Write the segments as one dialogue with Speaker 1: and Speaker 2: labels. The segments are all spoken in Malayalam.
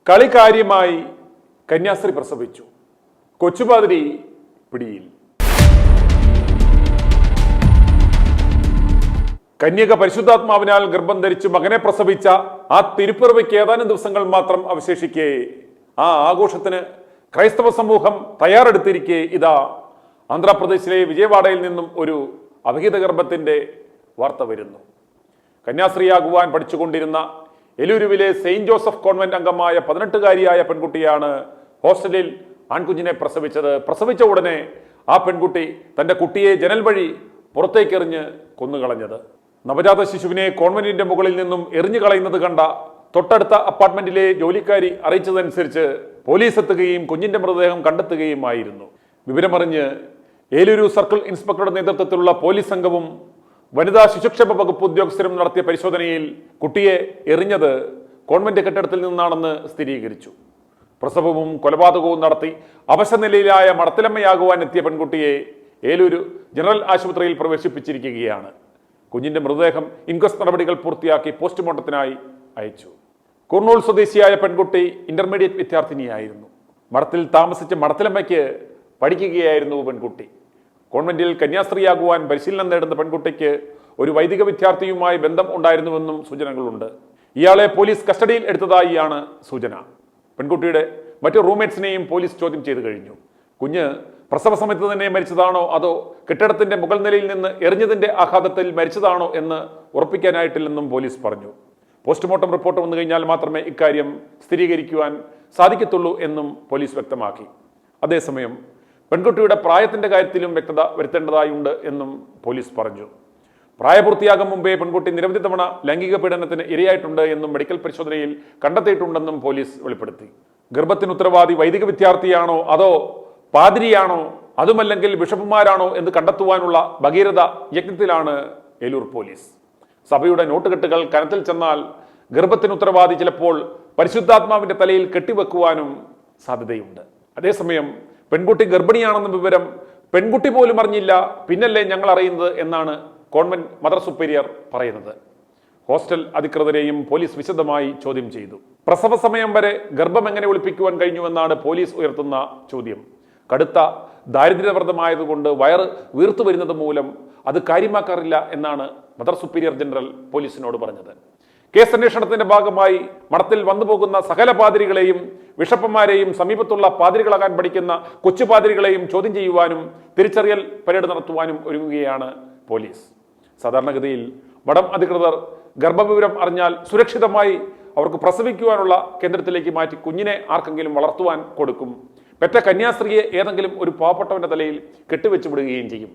Speaker 1: കളി കാര്യമായി കന്യാസ്ത്രീ പ്രസവിച്ചു. കൊച്ചുപാതിരി പിടിയിൽ. കന്യക പരിശുദ്ധാത്മാവിനാൽ ഗർഭം ധരിച്ച് മകനെ പ്രസവിച്ച ആ തിരുപ്പിറവിക്ക് ഏതാനും ദിവസങ്ങൾ മാത്രം അവശേഷിക്കെ ആ ആഘോഷത്തിന് ക്രൈസ്തവ സമൂഹം തയ്യാറെടുത്തിരിക്കെ ഇതാ ആന്ധ്രാപ്രദേശിലെ വിജയവാഡയിൽ നിന്നും ഒരു അവിഹിത ഗർഭത്തിന്റെ വാർത്ത വരുന്നു. കന്യാസ്ത്രീയാകുവാൻ പഠിച്ചുകൊണ്ടിരുന്ന എലൂരുവിലെ സെയിന്റ് ജോസഫ് കോൺവെന്റ് അംഗമായ 18-കാരിയായ പെൺകുട്ടിയാണ് ഹോസ്റ്റലിൽ ആൺകുഞ്ഞിനെ പ്രസവിച്ചത്. പ്രസവിച്ച ഉടനെ ആ പെൺകുട്ടി തന്റെ കുട്ടിയെ ജനൽ വഴി പുറത്തേക്കെറിഞ്ഞ് കൊന്നുകളഞ്ഞത്. നവജാത ശിശുവിനെ കോൺവെന്റിന്റെ മുകളിൽ നിന്നും എറിഞ്ഞു കളയുന്നത് കണ്ട തൊട്ടടുത്ത അപ്പാർട്ട്മെന്റിലെ ജോലിക്കാരി അറിയിച്ചതനുസരിച്ച് പോലീസ് എത്തുകയും കുഞ്ഞിന്റെ മൃതദേഹം കണ്ടെത്തുകയുമായിരുന്നു. വിവരമറിഞ്ഞ് ഏലൂരു സർക്കിൾ ഇൻസ്പെക്ടറുടെ നേതൃത്വത്തിലുള്ള പോലീസ് സംഘവും വനിതാ ശിശുക്ഷേമ വകുപ്പ് ഉദ്യോഗസ്ഥരും നടത്തിയ പരിശോധനയിൽ കുട്ടിയെ എറിഞ്ഞത് കോൺവെന്റ് കെട്ടിടത്തിൽ നിന്നാണെന്ന് സ്ഥിരീകരിച്ചു. പ്രസവവും കൊലപാതകവും നടത്തി അവശനിലയിലായ മടത്തിലമ്മയാകുവാൻ എത്തിയ പെൺകുട്ടിയെ ഏലൂരു ജനറൽ ആശുപത്രിയിൽ പ്രവേശിപ്പിച്ചിരിക്കുകയാണ്. കുഞ്ഞിന്റെ മൃതദേഹം ഇൻക്വസ്റ്റ് നടപടികൾ പൂർത്തിയാക്കി പോസ്റ്റ്മോർട്ടത്തിനായി അയച്ചു. കുർണൂൽ സ്വദേശിയായ പെൺകുട്ടി ഇന്റർമീഡിയറ്റ് വിദ്യാർത്ഥിനിയായിരുന്നു. മഠത്തിൽ താമസിച്ച് മടത്തിലമ്മയ്ക്ക് പഠിക്കുകയായിരുന്നു പെൺകുട്ടി. കോൺവെന്റിൽ കന്യാസ്ത്രീയാകുവാൻ പരിശീലനം നേടുന്ന പെൺകുട്ടിക്ക് ഒരു വൈദിക വിദ്യാർത്ഥിയുമായി ബന്ധം ഉണ്ടായിരുന്നുവെന്നും സൂചനകളുണ്ട്. ഇയാളെ പോലീസ് കസ്റ്റഡിയിൽ എടുത്തതായിയാണ് സൂചന. പെൺകുട്ടിയുടെ മറ്റു റൂംമേറ്റ്സിനെയും പോലീസ് ചോദ്യം ചെയ്തു കഴിഞ്ഞു. കുഞ്ഞ് പ്രസവ സമയത്ത് തന്നെ മരിച്ചതാണോ അതോ കെട്ടിടത്തിന്റെ മുകൾ നിലയിൽ നിന്ന് എറിഞ്ഞതിന്റെ ആഘാതത്തിൽ മരിച്ചതാണോ എന്ന് ഉറപ്പിക്കാനായിട്ടില്ലെന്നും പോലീസ് പറഞ്ഞു. പോസ്റ്റ്മോർട്ടം റിപ്പോർട്ട് വന്നു കഴിഞ്ഞാൽ മാത്രമേ ഇക്കാര്യം സ്ഥിരീകരിക്കുവാൻ സാധിക്കത്തുള്ളൂ എന്നും പോലീസ് വ്യക്തമാക്കി. അതേസമയം പെൺകുട്ടിയുടെ പ്രായത്തിന്റെ കാര്യത്തിലും വ്യക്തത വരുത്തേണ്ടതായുണ്ട് എന്നും പോലീസ് പറഞ്ഞു. പ്രായപൂർത്തിയാകും മുമ്പേ പെൺകുട്ടി നിരവധി തവണ ലൈംഗിക പീഡനത്തിന് ഇരയായിട്ടുണ്ട് എന്നും മെഡിക്കൽ പരിശോധനയിൽ കണ്ടെത്തിയിട്ടുണ്ടെന്നും പോലീസ് വെളിപ്പെടുത്തി. ഗർഭത്തിന് ഉത്തരവാദി വൈദിക വിദ്യാർത്ഥിയാണോ അതോ പാതിരിയാണോ അതുമല്ലെങ്കിൽ ബിഷപ്പുമാരാണോ എന്ന് കണ്ടെത്തുവാനുള്ള ഭഗീരഥ യജ്ഞത്തിലാണ് ഏലൂർ പോലീസ്. സഭയുടെ നോട്ടുകെട്ടുകൾ കനത്തിൽ ചെന്നാൽ ഗർഭത്തിന് ഉത്തരവാദി ചിലപ്പോൾ പരിശുദ്ധാത്മാവിന്റെ തലയിൽ കെട്ടിവെക്കുവാനും സാധ്യതയുണ്ട്. അതേസമയം പെൺകുട്ടി ഗർഭിണിയാണെന്ന വിവരം പെൺകുട്ടി പോലും അറിഞ്ഞില്ല, പിന്നല്ലേ ഞങ്ങൾ അറിയുന്നത് എന്നാണ് കോൺവെന്റ് മദർ സുപ്പീരിയർ പറയുന്നത്. ഹോസ്റ്റൽ അധികൃതരെയും പോലീസ് വിശദമായി ചോദ്യം ചെയ്തു. പ്രസവ സമയം വരെ ഗർഭം എങ്ങനെ ഒളിപ്പിക്കുവാൻ കഴിഞ്ഞുവെന്നാണ് പോലീസ് ഉയർത്തുന്ന ചോദ്യം. കടുത്ത ദാരിദ്ര്യവ്രതമായതുകൊണ്ട് വയറ് വീർത്തു വരുന്നത് മൂലം അത് കാര്യമാക്കാറില്ല എന്നാണ് മദർ സുപ്പീരിയർ ജനറൽ പോലീസിനോട് പറഞ്ഞത്. കേസ് അന്വേഷണത്തിന്റെ ഭാഗമായി മഠത്തിൽ വന്നുപോകുന്ന സകല പാതിരികളെയും ബിഷപ്പന്മാരെയും സമീപത്തുള്ള പാതിരികളാകാൻ പഠിക്കുന്ന കൊച്ചു പാതിരികളെയും ചോദ്യം ചെയ്യുവാനും തിരിച്ചറിയൽ പരേഡ് നടത്തുവാനും ഒരുങ്ങുകയാണ് പോലീസ്. സാധാരണഗതിയിൽ മഠം അധികൃതർ ഗർഭവിവരം അറിഞ്ഞാൽ സുരക്ഷിതമായി അവർക്ക് പ്രസവിക്കുവാനുള്ള കേന്ദ്രത്തിലേക്ക് മാറ്റി കുഞ്ഞിനെ ആർക്കെങ്കിലും വളർത്തുവാൻ കൊടുക്കും. പെറ്റ കന്യാസ്ത്രീയെ ഏതെങ്കിലും ഒരു പാവപ്പെട്ടവന്റെ തലയിൽ കെട്ടിവെച്ചു വിടുകയും ചെയ്യും.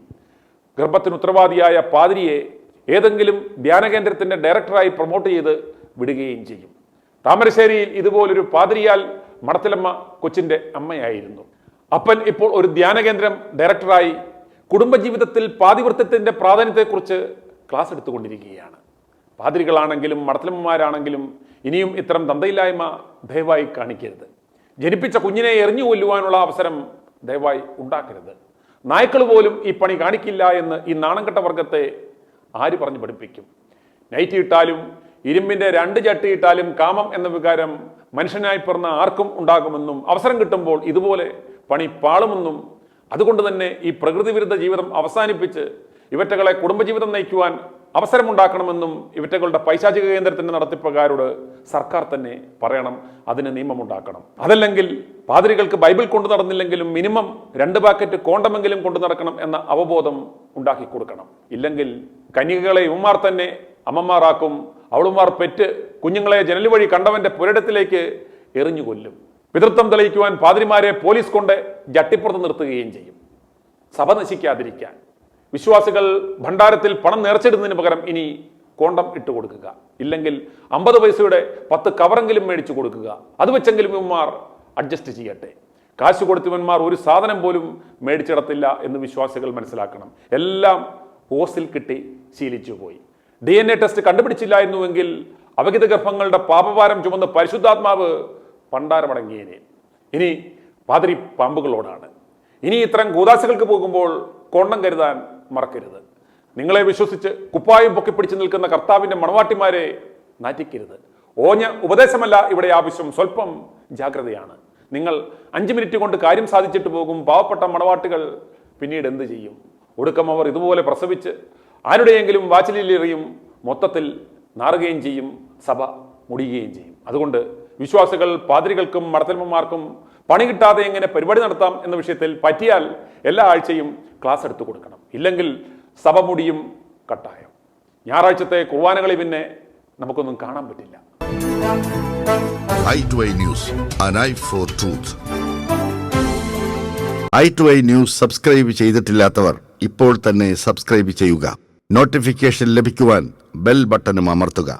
Speaker 1: ഗർഭത്തിന് ഉത്തരവാദിയായ പാതിരിയെ ഏതെങ്കിലും ധ്യാനകേന്ദ്രത്തിന്റെ ഡയറക്ടറായി പ്രൊമോട്ട് ചെയ്ത് വിടുകയും ചെയ്യും. താമരശ്ശേരിയിൽ ഇതുപോലൊരു പാതിരിയാൽ മടത്തിലമ്മ കൊച്ചിന്റെ അമ്മയായിരുന്നു. അപ്പൻ ഇപ്പോൾ ഒരു ധ്യാനകേന്ദ്രം ഡയറക്ടറായി കുടുംബജീവിതത്തിൽ പാതിവൃത്യത്തിന്റെ പ്രാധാന്യത്തെക്കുറിച്ച് ക്ലാസ് എടുത്തുകൊണ്ടിരിക്കുകയാണ്. പാതിരികളാണെങ്കിലും മടത്തിലമ്മമാരാണെങ്കിലും ഇനിയും ഇത്തരം തന്തയില്ലായ്മ ദയവായി കാണിക്കരുത്. ജനിപ്പിച്ച കുഞ്ഞിനെ എറിഞ്ഞു കൊല്ലുവാനുള്ള അവസരം ദയവായി ഉണ്ടാക്കരുത്. നായ്ക്കൾ പോലും ഈ പണി കാണിക്കില്ല എന്ന് ഈ നാണംകെട്ട വർഗത്തെ ആര് പറഞ്ഞു പഠിപ്പിക്കും? നൈറ്റി ഇട്ടാലും ഇരുമ്പിന്റെ 2 ചട്ടി ഇട്ടാലും കാമം എന്ന വികാരം മനുഷ്യനായി പിറന്ന ആർക്കും ഉണ്ടാകുമെന്നും അവസരം കിട്ടുമ്പോൾ ഇതുപോലെ പണി പാളുമെന്നും അതുകൊണ്ട് തന്നെ ഈ പ്രകൃതി വിരുദ്ധ ജീവിതം അവസാനിപ്പിച്ച് ഇവറ്റകളെ കുടുംബജീവിതം നയിക്കുവാൻ അവസരമുണ്ടാക്കണമെന്നും ഇവറ്റകളുടെ പൈശാചിക കേന്ദ്രത്തിന്റെ നടത്തിപ്പുകാരോട് സർക്കാർ തന്നെ പറയണം. അതിന് നിയമമുണ്ടാക്കണം. അതല്ലെങ്കിൽ പാതിരികൾക്ക് ബൈബിൾ കൊണ്ടു നടന്നില്ലെങ്കിലും മിനിമം 2 പാക്കറ്റ് കോണ്ടമെങ്കിലും കൊണ്ടു നടക്കണം എന്ന അവബോധം ഉണ്ടാക്കി കൊടുക്കണം. ഇല്ലെങ്കിൽ കന്യകകളെ ഇവന്മാർ തന്നെ അമ്മമാരാക്കും. അവളുമാർ പെറ്റ് കുഞ്ഞുങ്ങളെ ജനൽ വഴി കണ്ടവന്റെ പുരടത്തിലേക്ക് എറിഞ്ഞു കൊല്ലും. പിതൃത്വം തെളിയിക്കുവാൻ പാതിരിമാരെ പോലീസ് കൊണ്ട് ജട്ടിപ്പുറത്ത് നിർത്തുകയും ചെയ്യും. സഭ നശിക്കാതിരിക്കാൻ വിശ്വാസികൾ ഭണ്ഡാരത്തിൽ പണം നേർച്ചിടുന്നതിന് പകരം ഇനി കോണ്ടം ഇട്ട് കൊടുക്കുക. ഇല്ലെങ്കിൽ 50 പൈസയുടെ 10 കവറെങ്കിലും മേടിച്ചു കൊടുക്കുക. അത് വെച്ചെങ്കിലും ഇവന്മാർ അഡ്ജസ്റ്റ് ചെയ്യട്ടെ. കാശ് കൊടുത്തവന്മാർ ഒരു സാധനം പോലും മേടിച്ചിടത്തില്ല എന്ന് വിശ്വാസികൾ മനസ്സിലാക്കണം. എല്ലാം ഓസിൽ കിട്ടി ശീലിച്ചു പോയി. DNA ടെസ്റ്റ് കണ്ടുപിടിച്ചില്ലായിരുന്നുവെങ്കിൽ അവിഹിത ഗർഭങ്ങളുടെ പാപഭാരം ചുമന്ന് പരിശുദ്ധാത്മാവ് പണ്ടാരമടങ്ങിയേനെ. ഇനി പാതിരി പാമ്പുകളോടാണ്. ഇനി ഇത്തരം കൂദാശകൾക്ക് പോകുമ്പോൾ കോണ്ടം കരുതാൻ മറക്കരുത്. നിങ്ങളെ വിശ്വസിച്ച് കുപ്പായം പൊക്കിപ്പിടിച്ച് നിൽക്കുന്ന കർത്താവിന്റെ മണവാട്ടിമാരെ നാറ്റിക്കരുത്. ഓഞ്ഞ ഉപദേശമല്ല ഇവിടെ ആവശ്യം, സ്വല്പം ജാഗ്രതയാണ്. നിങ്ങൾ 5 മിനിറ്റ് കൊണ്ട് കാര്യം സാധിച്ചിട്ട് പോകും പാവപ്പെട്ട മണവാട്ടികൾ പിന്നീട് എന്ത് ചെയ്യും? ഒടുക്കം അവർ ഇതുപോലെ പ്രസവിച്ച് ആരുടെയെങ്കിലും വാച്ചിലെറിയും, മൊത്തത്തിൽ നാറുകയും ചെയ്യും, സഭ മുടിയുകയും ചെയ്യും. അതുകൊണ്ട് വിശ്വാസികൾ പാതിരികൾക്കും മഠത്തലവന്മാർക്കും പണി കിട്ടാതെ എങ്ങനെ പരിപാടി നടത്താം എന്ന വിഷയത്തിൽ പറ്റിയാൽ എല്ലാ ആഴ്ചയും ക്ലാസ് എടുത്തു കൊടുക്കണം. ഇല്ലെങ്കിൽ സഭ മുടിയും കട്ടായം. ഞായറാഴ്ചത്തെ കുർബാനകളിൽ പിന്നെ നമുക്കൊന്നും കാണാൻ പറ്റില്ല.
Speaker 2: i2i News, an eye for truth. i2i News subscribe ചെയ്തിട്ടില്ലാത്തവർ ഇപ്പോൾ തന്നെ സബ്സ്ക്രൈബ് ചെയ്യുക. നോട്ടിഫിക്കേഷൻ ലഭിക്കുവാൻ ബെൽ ബട്ടണും അമർത്തുക.